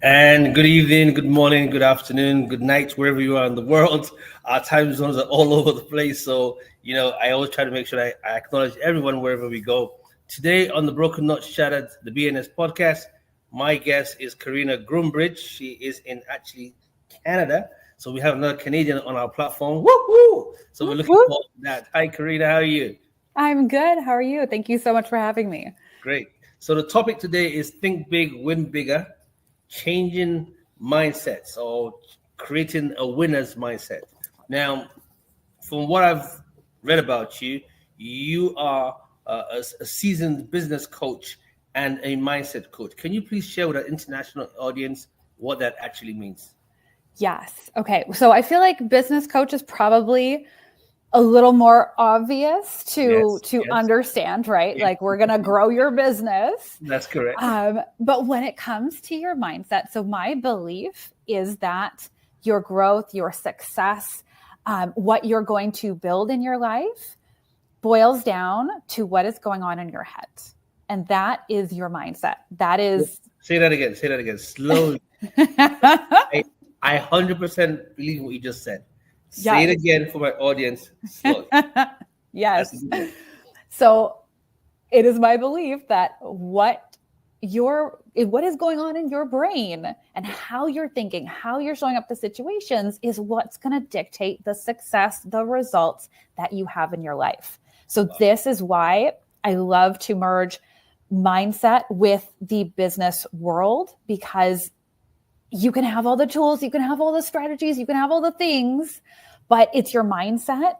And good evening, good morning, good afternoon, good night, wherever you are in the world. Our time zones are all over the place. So, I always try to make sure I acknowledge everyone wherever we go. Today on the Broken Not Shattered, the BNS podcast, my guest is Karina Groombridge. She is in actually Canada. So we have another Canadian on our platform. Woo woo! So we're looking Whoop. forward to that. Hi, Karina. How are you? I'm good. How are you? Thank you so much for having me. Great. So the topic today is think big, win bigger, changing mindsets or creating a winner's mindset. Now, from what I've read about you, you are a seasoned business coach and a mindset coach. Can you please share with our international audience what that actually means? Yes. Okay. So I feel like business coach is probably a little more obvious to Yes, understand, right? yes, Like we're going to grow your business. that's correct. But when it comes to your mindset, so my belief is that your growth, your success, what you're going to build in your life boils down to what is going on in your head. And that is your mindset. That is. Say that again. Say that again. Slowly. I 100% believe what you just said. Say it Yes. again for my audience slowly. That's a Yes. good one. So it is my belief that what is going on in your brain and how you're thinking, how you're showing up to situations is what's going to dictate the success, the results that you have in your life. So this is why I love to merge mindset with the business world, because you can have all the tools, you can have all the strategies, you can have all the things, but it's your mindset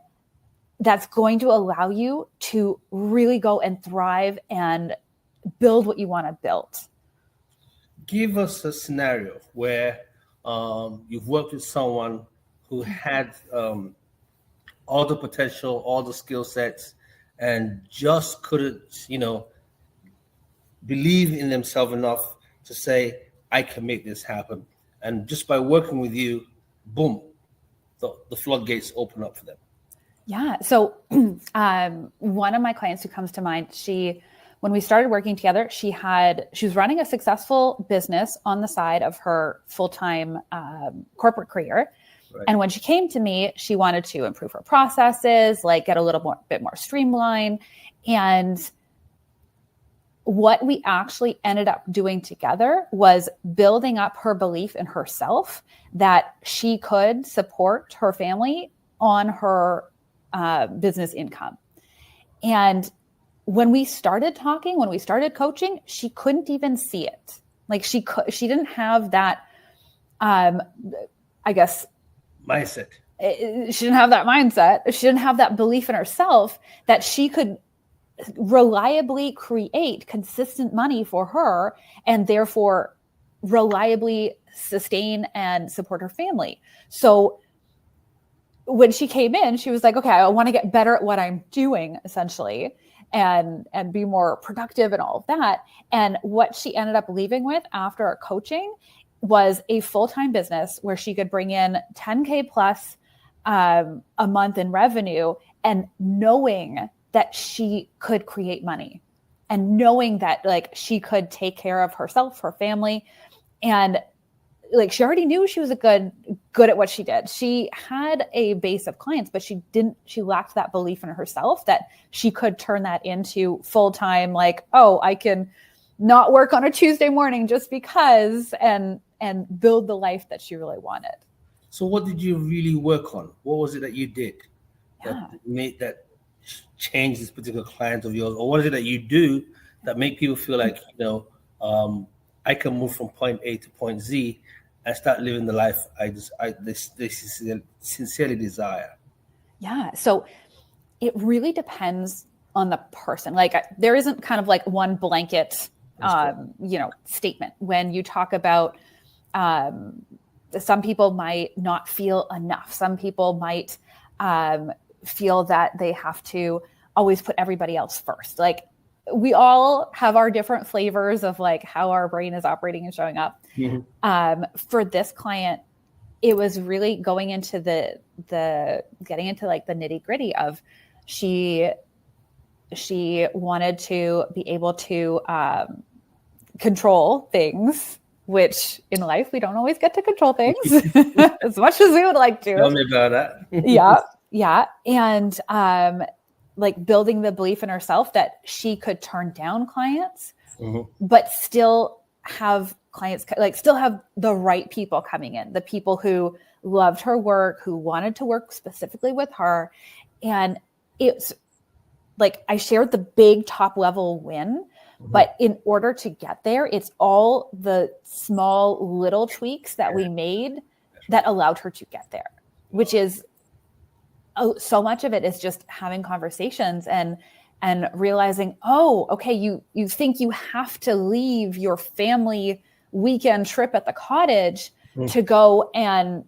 that's going to allow you to really go and thrive and build what you want to build. Give us a scenario where you've worked with someone who had all the potential, all the skill sets, and just couldn't, believe in themselves enough to say, I can make this happen. And just by working with you, boom, the floodgates open up for them. Yeah. So one of my clients who comes to mind, when we started working together, she was running a successful business on the side of her full-time corporate career. Right. And when she came to me, she wanted to improve her processes, like get a bit more streamlined. And what we actually ended up doing together was building up her belief in herself that she could support her family on her business income. And when we started talking, when we started coaching, she couldn't even see it. Like she didn't have that, I guess, mindset. She didn't have that mindset. She didn't have that belief in herself that she could reliably create consistent money for her and therefore reliably sustain and support her family. So when she came in, she was like, okay, I want to get better at what I'm doing, essentially, and be more productive and all of that. And what she ended up leaving with after our coaching was a full-time business where she could bring in 10K plus a month in revenue, and knowing that she could create money and knowing that like she could take care of herself, her family. And like, she already knew she was good at what she did. She had a base of clients, but she lacked that belief in herself that she could turn that into full-time, like, oh, I can not work on a Tuesday morning just because, and build the life that she really wanted. So what did you really work on? What was it that you did that made that change this particular client of yours? Or what is it that you do that make people feel like, I can move from point A to point Z and start living the life they sincerely desire? Yeah. So it really depends on the person. Like there isn't kind of like one blanket, statement. When you talk about, some people might not feel enough. Some people might feel that they have to always put everybody else first. Like we all have our different flavors of like how our brain is operating and showing up. Mm-hmm. For this client, it was really going into the getting into like the nitty gritty of she wanted to be able to control things which in life, we don't always get to control things as much as we would like to. Tell me about that. Yeah. Yeah. And like building the belief in herself that she could turn down clients, but still have clients, like still have the right people coming in, the people who loved her work, who wanted to work specifically with her. And it's like, I shared the big top level win, but in order to get there, it's all the small little tweaks that we made that allowed her to get there, which is so much of it is just having conversations and realizing, oh, okay, you think you have to leave your family weekend trip at the cottage to go and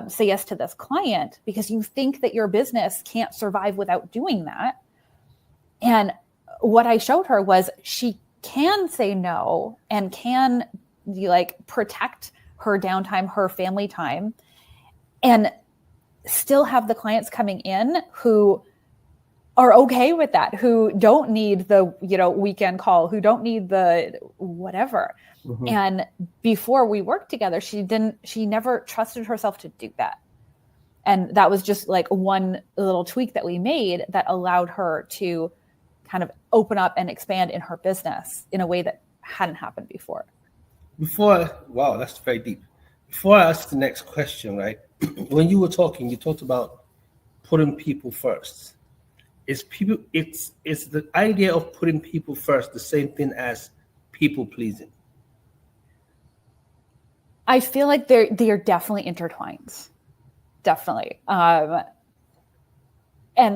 say yes to this client because you think that your business can't survive without doing that. And what I showed her was she can say no and can like protect her downtime, her family time, and still have the clients coming in who are okay with that, who don't need the, weekend call, who don't need the whatever. And before we worked together, she never trusted herself to do that. And that was just like one little tweak that we made that allowed her to kind of open up and expand in her business in a way that hadn't happened before. Wow, that's very deep. Before I ask the next question, right? When you were talking, you talked about putting people first. Is the idea of putting people first the same thing as people pleasing? I feel like they are definitely intertwined. Definitely. And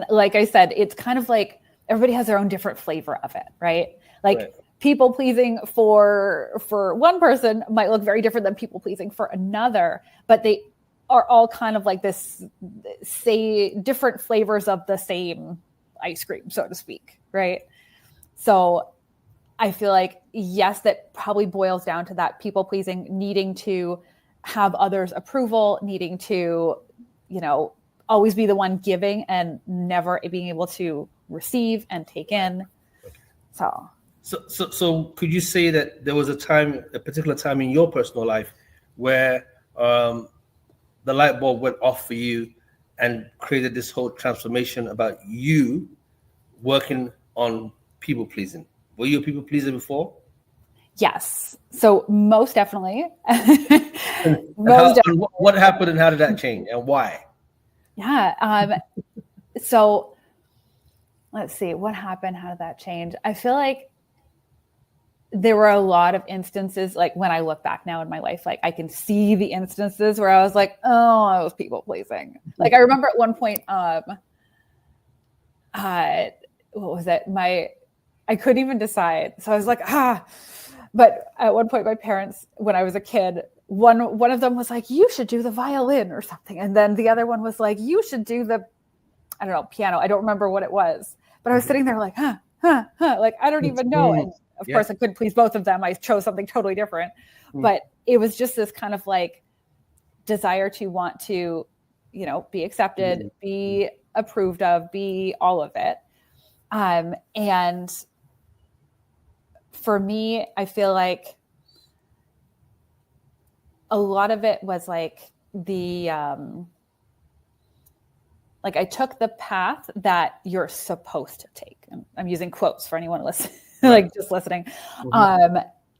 like I said, it's kind of like everybody has their own different flavor of it, right? Like right. People pleasing for one person might look very different than people pleasing for another, but they are all kind of like this, say, different flavors of the same ice cream, so to speak, right? So I feel like, yes, that probably boils down to that people pleasing, needing to have others' approval, needing to, always be the one giving and never being able to receive and take in. So could you say that there was a particular time in your personal life where the light bulb went off for you and created this whole transformation about you working on people pleasing? Were you a people pleaser before? Yes. So most definitely. What happened and how did that change and why? Yeah. So let's see what happened. How did that change? I feel like there were a lot of instances, like when I look back now in my life, like I can see the instances where I was like, oh, I was people pleasing. Like I remember at one point, what was it? I couldn't even decide. So I was like, but at one point my parents, when I was a kid, one of them was like, you should do the violin or something. And then the other one was like, you should do the, I don't know, piano. I don't remember what it was, but I was sitting there like, like, I don't even know. And of course I couldn't please both of them. I chose something totally different, but it was just this kind of like desire to want to, be accepted, be approved of, be all of it. And for me, I feel like a lot of it was like like I took the path that you're supposed to take. I'm using quotes for anyone listening, like just listening.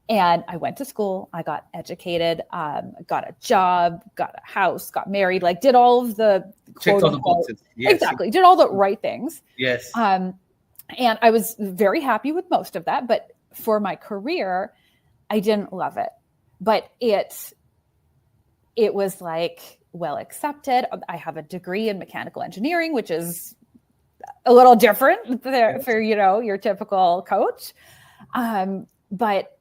And I went to school, I got educated, got a job, got a house, got married, like did all of the checked all the boxes. Yes. Exactly. Did all the right things. Yes. And I was very happy with most of that, but for my career, I didn't love it. But it was like well accepted. I have a degree in mechanical engineering, which is a little different for your typical coach. But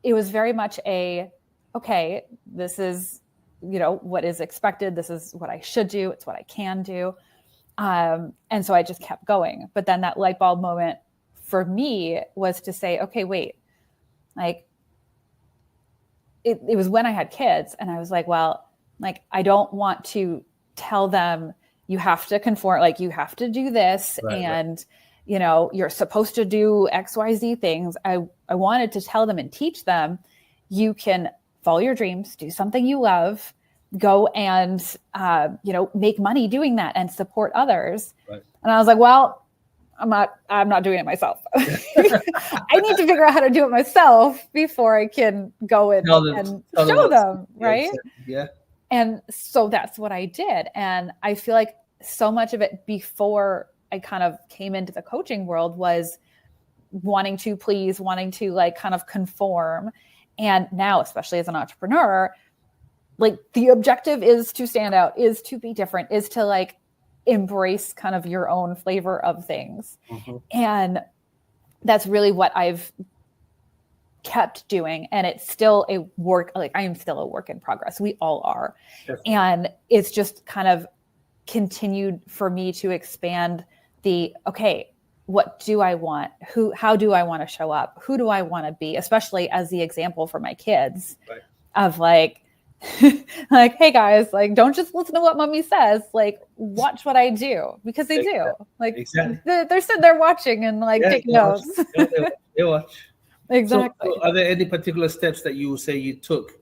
it was very much okay, this is, what is expected. This is what I should do. It's what I can do. And so I just kept going. But then that light bulb moment for me was to say, okay, wait, like it was when I had kids and I was like, well, like, I don't want to tell them you have to conform, like you have to do this. Right. You're supposed to do XYZ things. I wanted to tell them and teach them, you can follow your dreams, do something you love, go and, make money doing that and support others. Right. And I was like, well, I'm not doing it myself. I need to figure out how to do it myself before I can go and show them. Right. Yeah. And so that's what I did. And I feel like so much of it before I kind of came into the coaching world was wanting to please, wanting to like kind of conform. And now, especially as an entrepreneur, like the objective is to stand out, is to be different, is to like embrace kind of your own flavor of things. Mm-hmm. And that's really what I've kept doing. And it's still a work, like I am still a work in progress. We all are. Yes. And it's just kind of continued for me to expand okay, what do I want? How do I want to show up? Who do I want to be? Especially as the example for my kids, right. Of like, like, hey guys, like, don't just listen to what mommy says, like watch what I do, because they do. Like exactly. They're sitting there watching and like taking notes. They watch. Exactly. So are there any particular steps that you would say you took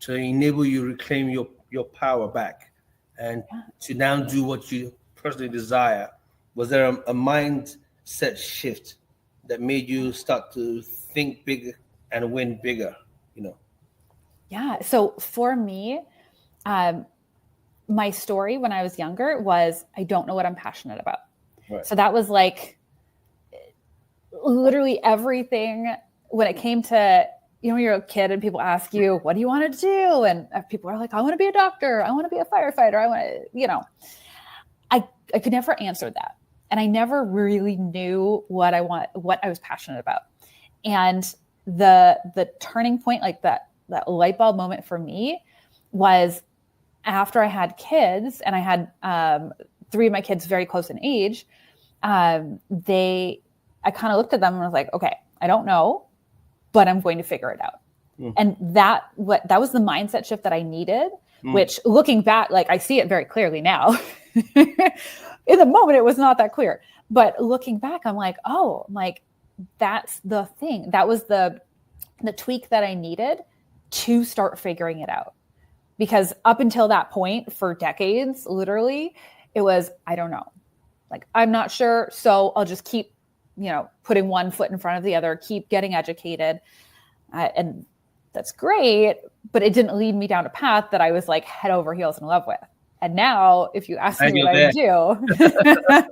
to enable you reclaim your power back and to now do what you personally desire? Was there a mindset shift that made you start to think bigger and win bigger, Yeah. So for me, my story when I was younger was I don't know what I'm passionate about. Right. So that was like literally everything when it came to, when you're a kid and people ask you, what do you want to do? And people are like, I want to be a doctor. I want to be a firefighter. I want to, I could never answer that. And I never really knew what I was passionate about. And the turning point, like that light bulb moment for me was after I had kids, and I had 3 of my kids very close in age. I kind of looked at them and was like, okay, I don't know, but I'm going to figure it out. And that was the mindset shift that I needed, which looking back, like I see it very clearly now. In the moment, it was not that clear, but looking back, I'm like, oh, like that's the thing. That was the tweak that I needed to start figuring it out. Because up until that point, for decades, literally, it was, I don't know, like, I'm not sure. So I'll just keep, putting one foot in front of the other, keep getting educated. And that's great, but it didn't lead me down a path that I was like head over heels in love with. And now if you ask me what I do, if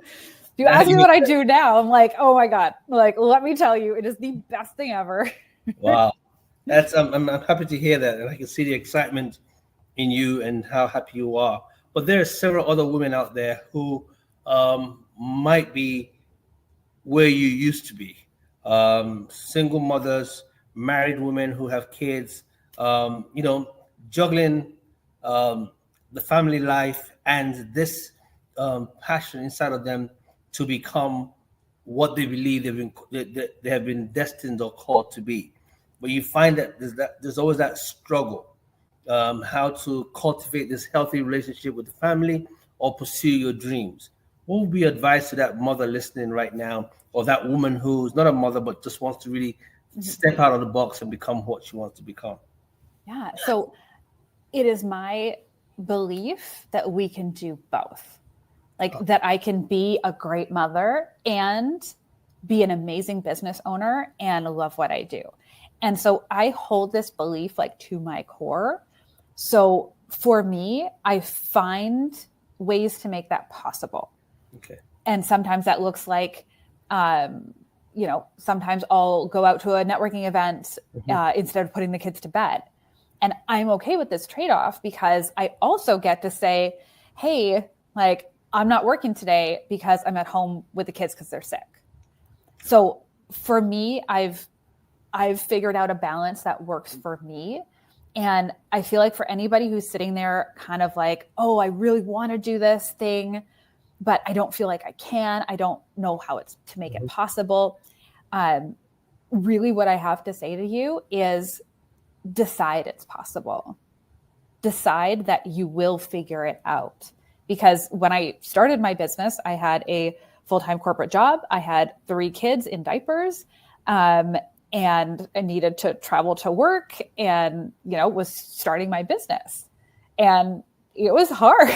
you ask me what I do now, I'm like, oh my God, like, let me tell you, it is the best thing ever. Wow. That's I'm happy to hear that. And I can see the excitement in you and how happy you are. But there are several other women out there who might be where you used to be. Single mothers, married women who have kids, juggling the family life and this passion inside of them to become what they believe they have been destined or called to be. But you find that there's always that struggle, how to cultivate this healthy relationship with the family or pursue your dreams. What would be your advice to that mother listening right now, or that woman who's not a mother but just wants to really step out of the box and become what she wants to become? Yeah. So it is my belief that we can do both. That I can be a great mother and be an amazing business owner and love what I do. And so I hold this belief like to my core. So for me, I find ways to make that possible. Okay. And sometimes that looks like, sometimes I'll go out to a networking event instead of putting the kids to bed. And I'm okay with this trade-off because I also get to say, hey, like, I'm not working today because I'm at home with the kids because they're sick. So for me, I've figured out a balance that works for me. And I feel like for anybody who's sitting there kind of like, oh, I really want to do this thing, but I don't feel like I can. I don't know how it's to make it possible. Really what I have to say to you is decide it's possible. Decide that you will figure it out. Because when I started my business, I had a full-time corporate job. I had 3 kids in diapers. and I needed to travel to work and, was starting my business. And it was hard.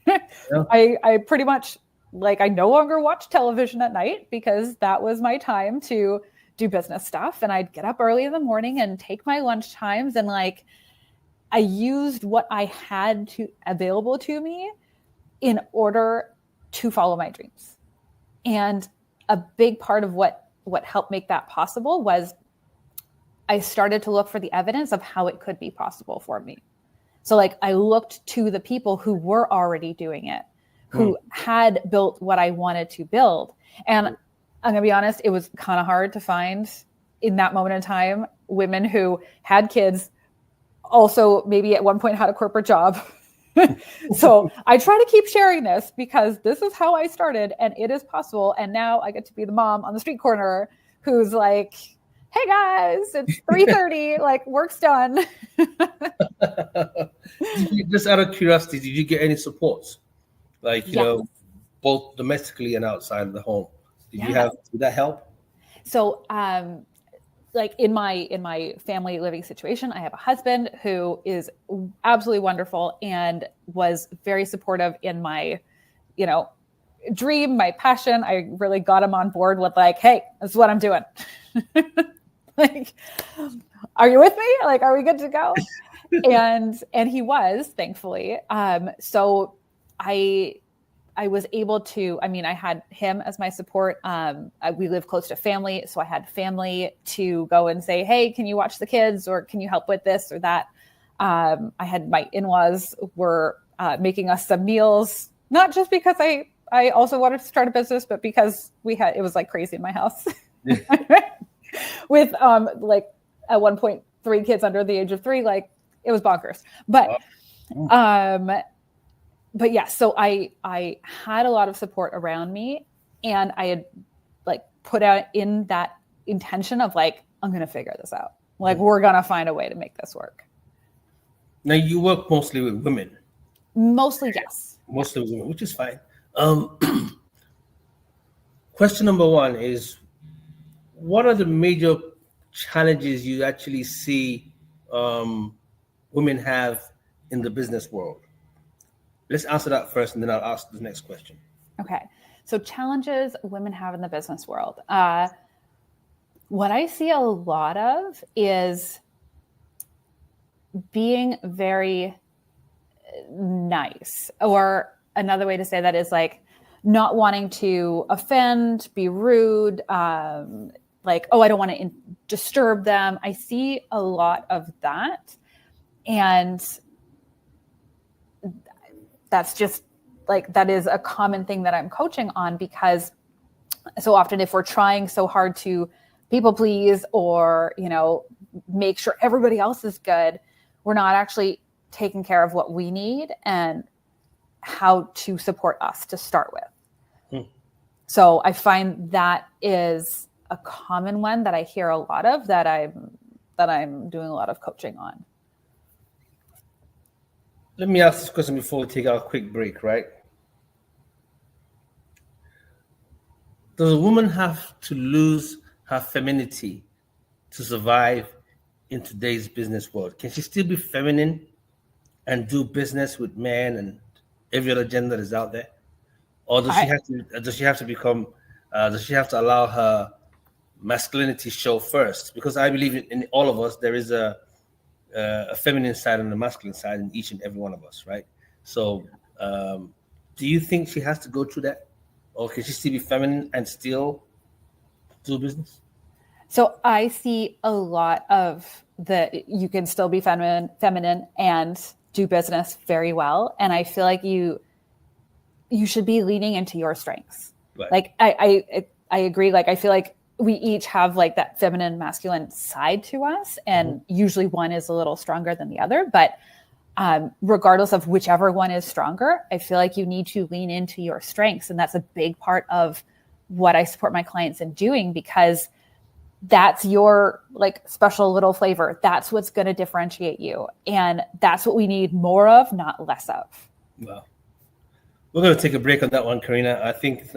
Yeah. I pretty much, I no longer watch television at night because that was my time to do business stuff. And I'd get up early in the morning and take my lunch times. And I used what I had available to me in order to follow my dreams. And a big part of what helped make that possible was I started to look for the evidence of how it could be possible for me. So I looked to the people who were already doing it, who had built what I wanted to build. And I'm going to be honest, it was kind of hard to find in that moment in time women who had kids, also maybe at one point had a corporate job. So I try to keep sharing this because this is how I started and it is possible. And now I get to be the mom on the street corner who's like, hey guys, it's 3:30, work's done. Just out of curiosity, did you get any support? Yes. Both domestically and outside of the home? Did that help? So, in my family living situation, I have a husband who is absolutely wonderful and was very supportive in my, dream, my passion. I really got him on board with hey, this is what I'm doing. Are you with me? Are we good to go? And he was, thankfully. So I was able to, I had him as my support. We live close to family. So I had family to go and say, hey, can you watch the kids or can you help with this or that? I had my in-laws were making us some meals, not just because I also wanted to start a business, but because it was crazy in my house. Yeah. With at one point 3 kids under the age of 3, it was bonkers. But yeah, so I had a lot of support around me and I had put out in that intention of I'm going to figure this out. We're going to find a way to make this work. Now you work mostly with women. Mostly, yes. Mostly with women, which is fine. Question number 1 is, what are the major challenges you actually see women have in the business world? Let's answer that first, and then I'll ask the next question. Okay. So challenges women have in the business world. What I see a lot of is being very nice, or another way to say that is not wanting to offend, be rude, oh, I don't want to disturb them. I see a lot of that. And that's just that is a common thing that I'm coaching on, because so often if we're trying so hard to people please or, make sure everybody else is good, we're not actually taking care of what we need and how to support us to start with. So I find that is a common one that I hear a lot of, that I'm doing a lot of coaching on. Let me ask this question before we take our quick break, right? Does a woman have to lose her femininity to survive in today's business world? Can she still be feminine and do business with men and every other gender that is out there? Or does she have to allow her masculinity show first? Because I believe in all of us, there is a feminine side and a masculine side in each and every one of us, right? So do you think she has to go through that? Or can she still be feminine and still do business? So I see a lot of you can still be feminine and do business very well. And I feel like you should be leaning into your strengths. Right. I agree. I feel like we each have that feminine, masculine side to us. And usually one is a little stronger than the other, but regardless of whichever one is stronger, I feel like you need to lean into your strengths. And that's a big part of what I support my clients in doing, because that's your special little flavor. That's what's going to differentiate you. And that's what we need more of, not less of. Wow. We're going to take a break on that one, Karina. I think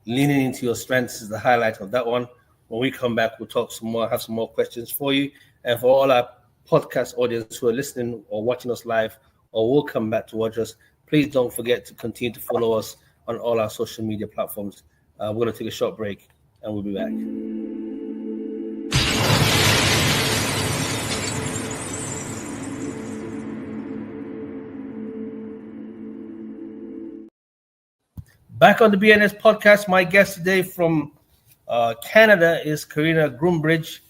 leaning into your strengths is the highlight of that one. When we come back, we'll talk some more, have some more questions for you. And for all our podcast audience who are listening or watching us live or will come back to watch us, please don't forget to continue to follow us on all our social media platforms. We're going to take a short break and we'll be back. Back on the BNS podcast, my guest today from Canada is Karina Groombridge.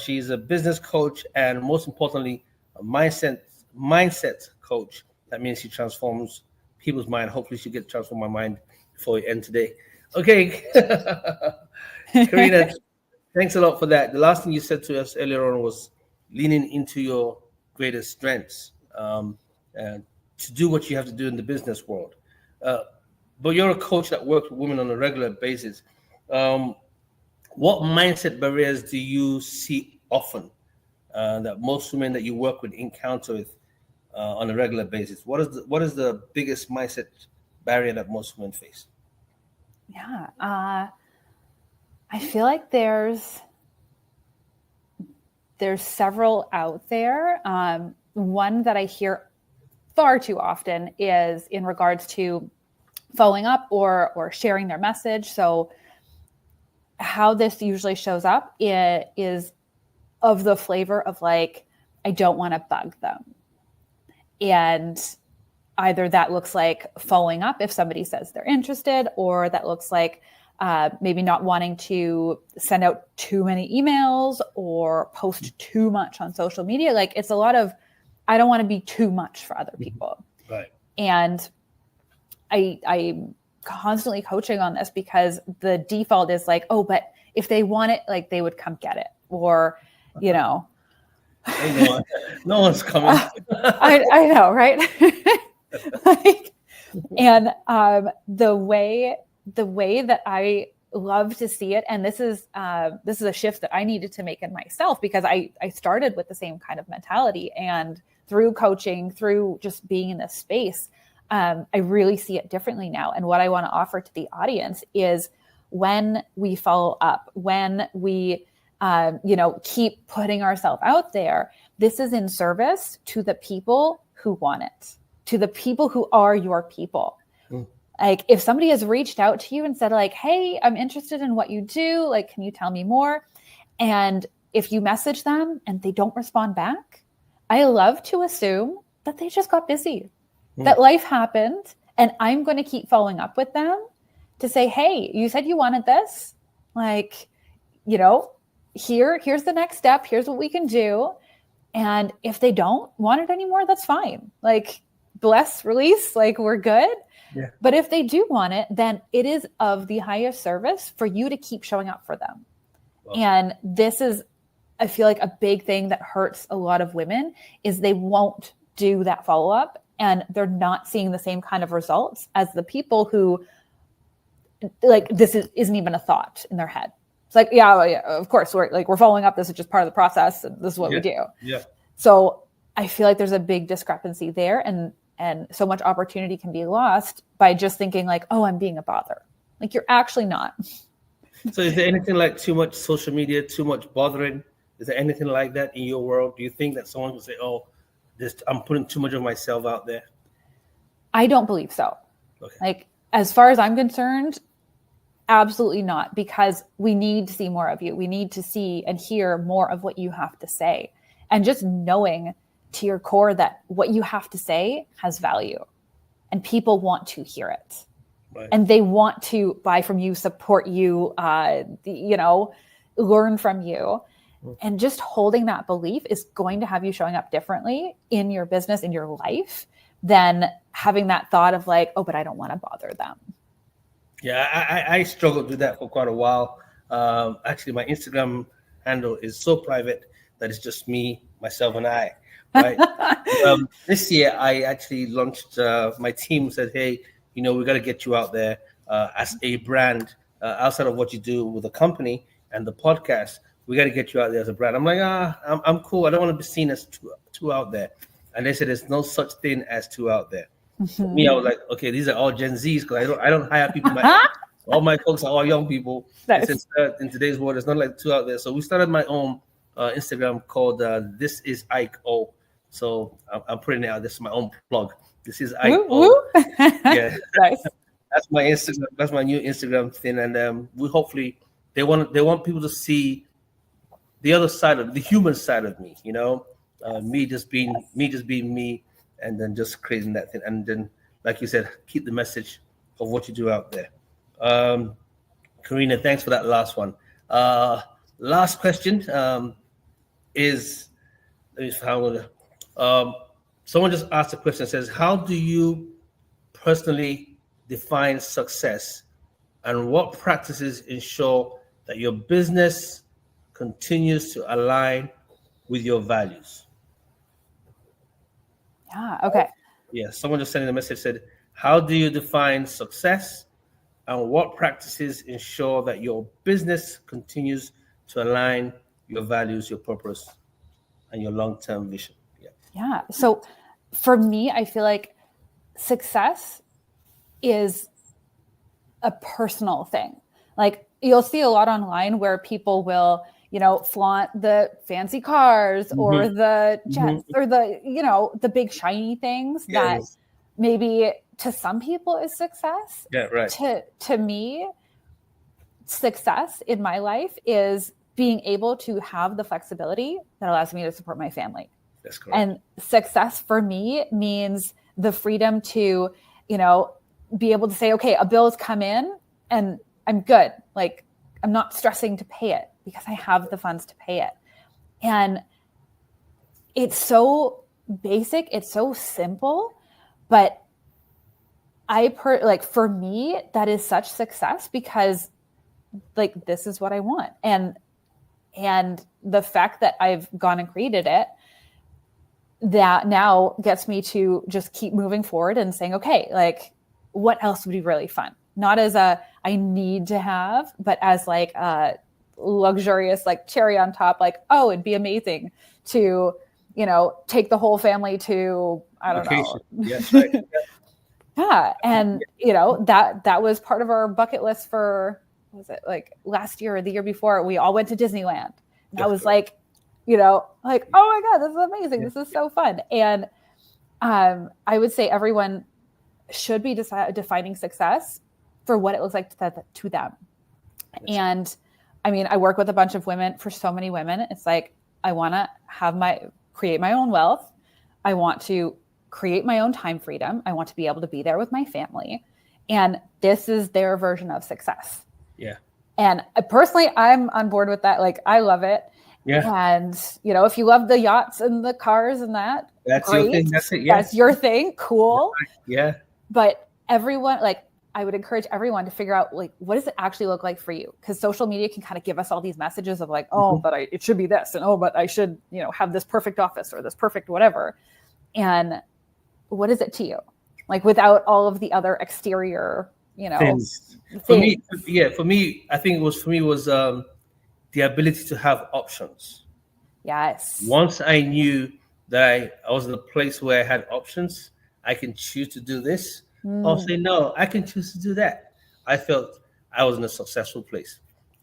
She's a business coach and, most importantly, a mindset coach. That means she transforms people's mind. Hopefully, she gets transform my mind before we end today. Okay, Karina, thanks a lot for that. The last thing you said to us earlier on was leaning into your greatest strengths and to do what you have to do in the business world. But you're a coach that works with women on a regular basis. What mindset barriers do you see often that most women that you work with encounter with on a regular basis? What is the biggest mindset barrier that most women face? Yeah, I feel like there's several out there. One that I hear far too often is in regards to following up or sharing their message. So how this usually shows up is of the flavor of like, I don't want to bug them. And either that looks like following up if somebody says they're interested, or that looks like maybe not wanting to send out too many emails or post too much on social media. Like it's a lot of, I don't want to be too much for other people. Right. And I'm constantly coaching on this because the default is like, oh, but if they want it, like they would come get it. Or, you know. No one's coming. I know, right? And the way that I love to see it, and this is a shift that I needed to make in myself, because I started with the same kind of mentality, and through coaching, through just being in this space, I really see it differently now. And what I want to offer to the audience is when we follow up, when we keep putting ourselves out there, this is in service to the people who want it, to the people who are your people. Like if somebody has reached out to you and said like, hey, I'm interested in what you do. Like, can you tell me more? And if you message them and they don't respond back, I love to assume that they just got busy, that life happened, and I'm going to keep following up with them to say, hey, you said you wanted this. Like, here's the next step. Here's what we can do. And if they don't want it anymore, that's fine. Like, bless, release, like we're good. Yeah. But if they do want it, then it is of the highest service for you to keep showing up for them. Wow. And this is, I feel like, a big thing that hurts a lot of women is they won't do that follow-up, and they're not seeing the same kind of results as the people who, like, this isn't even a thought in their head. It's like, yeah, of course, we're following up. This is just part of the process, and this is what we do. Yeah. So I feel like there's a big discrepancy there, and so much opportunity can be lost by just thinking like, oh, I'm being a bother. Like, you're actually not. So is there anything like too much social media, too much bothering? Is there anything like that in your world? Do you think that someone will say, oh, I'm putting too much of myself out there? I don't believe so. Okay. Like, as far as I'm concerned, absolutely not, because we need to see more of you. We need to see and hear more of what you have to say. And just knowing to your core that what you have to say has value and people want to hear it. Right. And they want to buy from you, support you, learn from you. And just holding that belief is going to have you showing up differently in your business, in your life, than having that thought of like, oh, but I don't want to bother them. Yeah, I struggled with that for quite a while. Actually, my Instagram handle is so private that it's just me, myself, and I. Right. This year, I actually launched. My team said, "Hey, we got to get you out there as a brand outside of what you do with the company and the podcast. We got to get you out there as a brand." I'm like, I'm cool. I don't want to be seen as too out there. And they said, "There's no such thing as too out there." For me, I was like, okay, these are all Gen Zs, because I don't hire people All my folks are all young people. Nice. In today's world, there's not like two out there. So we started my own Instagram called This Is Ike O. So I'm putting it out. This is my own plug. This is Ike O. Yeah, Nice. that's my Instagram. That's my new Instagram thing. And we hopefully they want people to see the other side of the human side of me. You know, me just being me, and then just creating that thing. And then, like you said, keep the message of what you do out there. Karina, thanks for that last one. Last question is, let me find someone just asked a question. Says, how do you personally define success, and what practices ensure that your business continues to align with your values? Yeah. Okay. Yeah. Someone just sent in a message, said, how do you define success, and what practices ensure that your business continues to align your values, your purpose, and your long-term vision? Yeah. So for me, I feel like success is a personal thing. Like you'll see a lot online where people will, flaunt the fancy cars or the jets or the big shiny things that maybe to some people is success. Yeah, right. To me, success in my life is being able to have the flexibility that allows me to support my family. That's correct. And success for me means the freedom to, be able to say, okay, a bill's come in and I'm good. Like I'm not stressing to pay it because I have the funds to pay it. And it's so basic. It's so simple, but for me, that is such success because like, this is what I want. And the fact that I've gone and created it, that now gets me to just keep moving forward and saying, okay, like what else would be really fun? Not as I need to have, but as like a luxurious, like cherry on top, like, oh, it'd be amazing to, take the whole family to, I don't know. Yes, right. Yeah. And that was part of our bucket list for, was it like last year or the year before? We all went to Disneyland. And I was like, oh my God, this is amazing. This is so fun. And I would say everyone should be defining success for what it looks like to them. And I mean, I work with a bunch of women, for so many women. It's like, I want to create my own wealth. I want to create my own time freedom. I want to be able to be there with my family. And this is their version of success. Yeah. And personally, I'm on board with that. Like, I love it. Yeah. And, if you love the yachts and the cars and that, that's great. Your thing. That's it. Yeah. That's your thing. Cool. Yeah. But everyone, like, I would encourage everyone to figure out, like, what does it actually look like for you? Because social media can kind of give us all these messages of like, oh, but it should be this. And, oh, but I should, have this perfect office or this perfect whatever. And what is it to you? Like, without all of the other exterior, things. For me, I think it was the ability to have options. Yes. Once I knew that I was in a place where I had options, I can choose to do this. Or say, no, I can choose to do that. I felt I was in a successful place.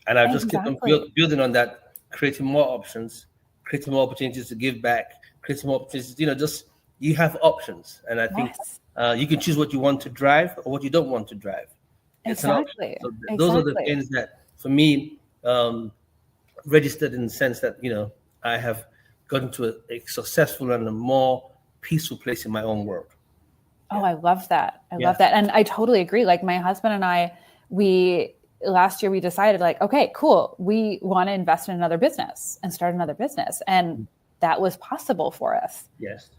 And I just kept on building on that, creating more options, creating more opportunities to give back, creating more opportunities, just you have options. And I think you can choose what you want to drive or what you don't want to drive. It's exactly. So those are the things that, for me, registered in the sense that, I have gotten to a successful and a more peaceful place in my own world. Oh, I love that. I love that. And I totally agree. Like my husband and I, last year we decided like, okay, cool. We want to invest in another business and start another business. And that was possible for us. Yes.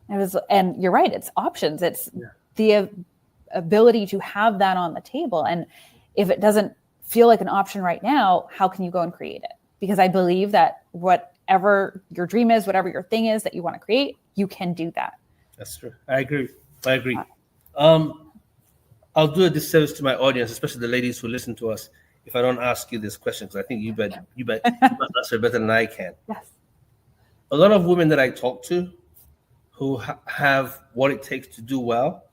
And you're right. It's options. It's the ability to have that on the table. And if it doesn't feel like an option right now, how can you go and create it? Because I believe that whatever your dream is, whatever your thing is that you want to create, you can do that. That's true. I agree. I'll do a disservice to my audience, especially the ladies who listen to us, if I don't ask you this question, because I think you bet answer better than I can. Yes. A lot of women that I talk to who have what it takes to do well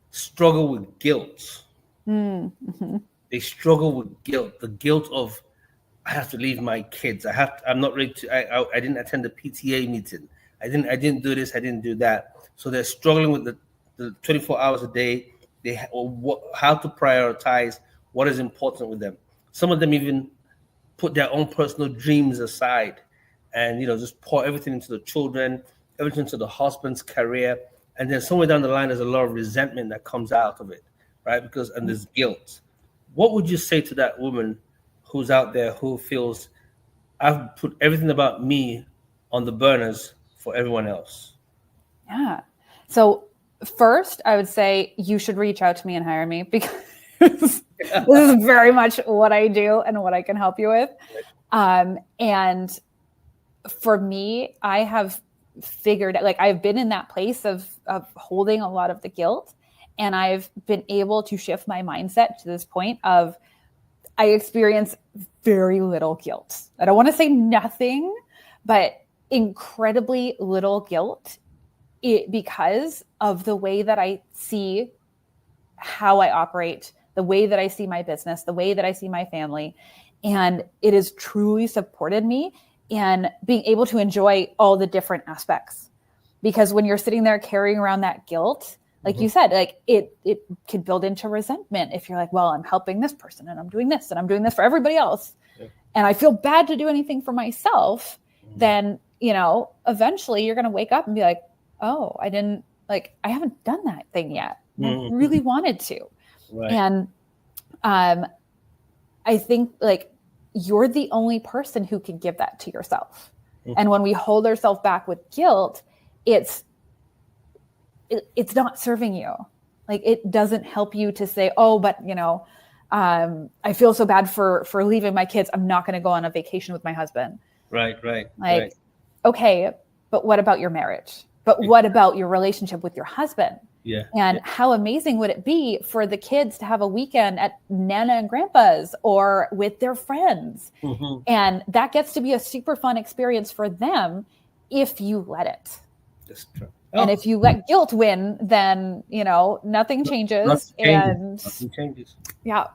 struggle with guilt. Mm-hmm. they struggle with guilt, the guilt of, I have to leave my kids. I'm not ready to, I didn't attend the PTA meeting. I didn't do this. I didn't do that. So they're struggling with the 24 hours a day. How to prioritize what is important with them. Some of them even put their own personal dreams aside and, just pour everything into the children, everything into the husband's career. And then somewhere down the line, there's a lot of resentment that comes out of it, right? And there's guilt. What would you say to that woman who's out there who feels, I've put everything about me on the burners for everyone else? Yeah. So first, I would say you should reach out to me and hire me, because this is very much what I do and what I can help you with. And for me, I have figured, like, I've been in that place of holding a lot of the guilt, and I've been able to shift my mindset to this point of, I experience very little guilt. I don't want to say nothing, but incredibly little guilt, because of the way that I see how I operate, the way that I see my business, the way that I see my family. And it has truly supported me in being able to enjoy all the different aspects. Because when you're sitting there carrying around that guilt, like you said, like it could build into resentment if you're like, well, I'm helping this person and I'm doing this and I'm doing this for everybody else. Yeah. And I feel bad to do anything for myself. Then, eventually you're going to wake up and be like, oh, I haven't done that thing yet. I really wanted to. Right. And I think, like, you're the only person who can give that to yourself. And when we hold ourselves back with guilt, it's not serving you. Like, it doesn't help you to say, oh, but I feel so bad for leaving my kids. I'm not going to go on a vacation with my husband. Right. Like, okay, but what about your marriage? But what about your relationship with your husband? Yeah. And how amazing would it be for the kids to have a weekend at Nana and Grandpa's or with their friends? Mm-hmm. And that gets to be a super fun experience for them if you let it. That's true. And if you let guilt win, then, nothing changes. Nothing changes. Yeah.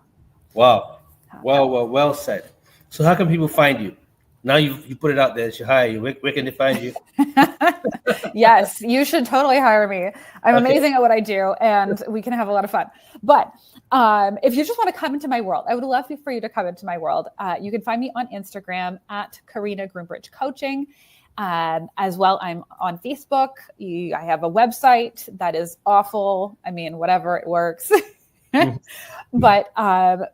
Wow. Well said. So how can people find you? Now you put it out there, she hire you. Where can they find you? Yes, you should totally hire me. I'm amazing at what I do, and we can have a lot of fun. But if you just want to come into my world, I would love for you to come into my world. You can find me on Instagram at Karina Groombridge Coaching. As well, I'm on Facebook. I have a website that is awful. I mean, whatever, it works. But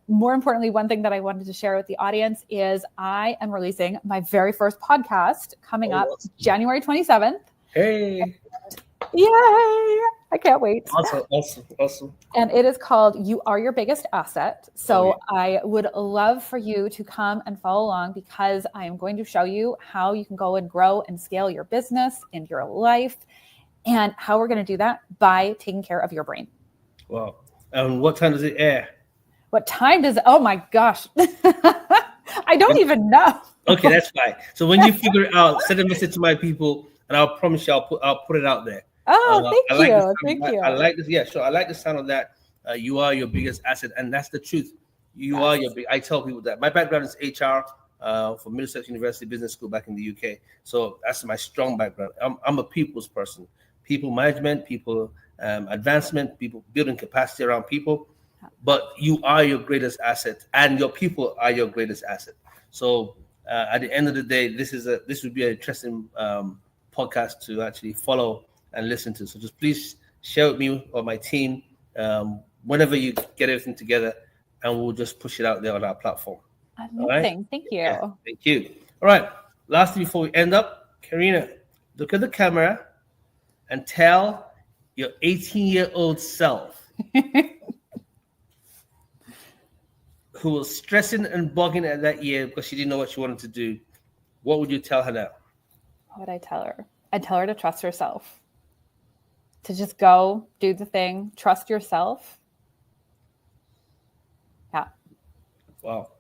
more importantly, one thing that I wanted to share with the audience is I am releasing my very first podcast coming up January 27th. Hey. Yay! I can't wait. Awesome. And it is called You Are Your Biggest Asset. So I would love for you to come and follow along, because I am going to show you how you can go and grow and scale your business and your life, and how we're going to do that by taking care of your brain. Wow. What time does it air? What time does it? Oh my gosh. I don't even know. Okay, that's fine. So when you figure it out, send a message to my people, and I'll promise you I'll put it out there. Oh, thank you. Thank you. I like this. Yeah, sure. I like the sound of that. You are your biggest asset, and that's the truth. You are your big. I tell people that my background is HR from Middlesex University Business School back in the UK. So that's my strong background. I'm a people's person. People management, people advancement, people building capacity around people. But you are your greatest asset, and your people are your greatest asset. So at the end of the day, this would be an interesting podcast to actually follow and listen to. So just please share with me or my team whenever you get everything together, and we'll just push it out there on our platform. Amazing. All right? Thank you. Yeah, thank you. All right. Lastly, before we end up, Karina, look at the camera and tell your 18-year-old self who was stressing and bugging at that year because she didn't know what she wanted to do. What would you tell her now? What would I tell her? I'd tell her to trust herself. To just go do the thing. Trust yourself. Yeah. Wow.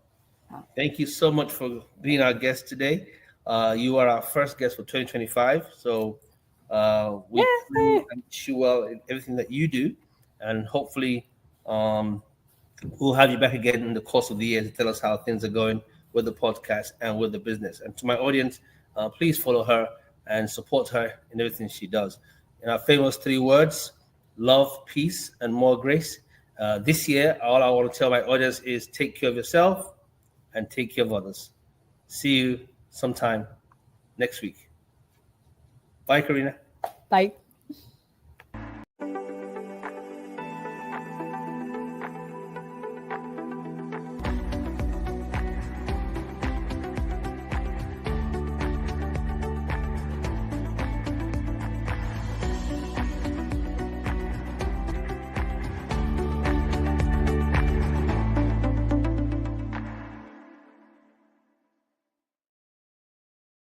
Yeah. Thank you so much for being our guest today. You are our first guest for 2025. So we wish you well in everything that you do. And hopefully We'll have you back again in the course of the year to tell us how things are going with the podcast and with the business. And to my audience, please follow her and support her in everything she does. In our famous 3 words, love, peace, and more grace. This year, all I want to tell my audience is take care of yourself and take care of others. See you sometime next week. Bye, Karina. Bye.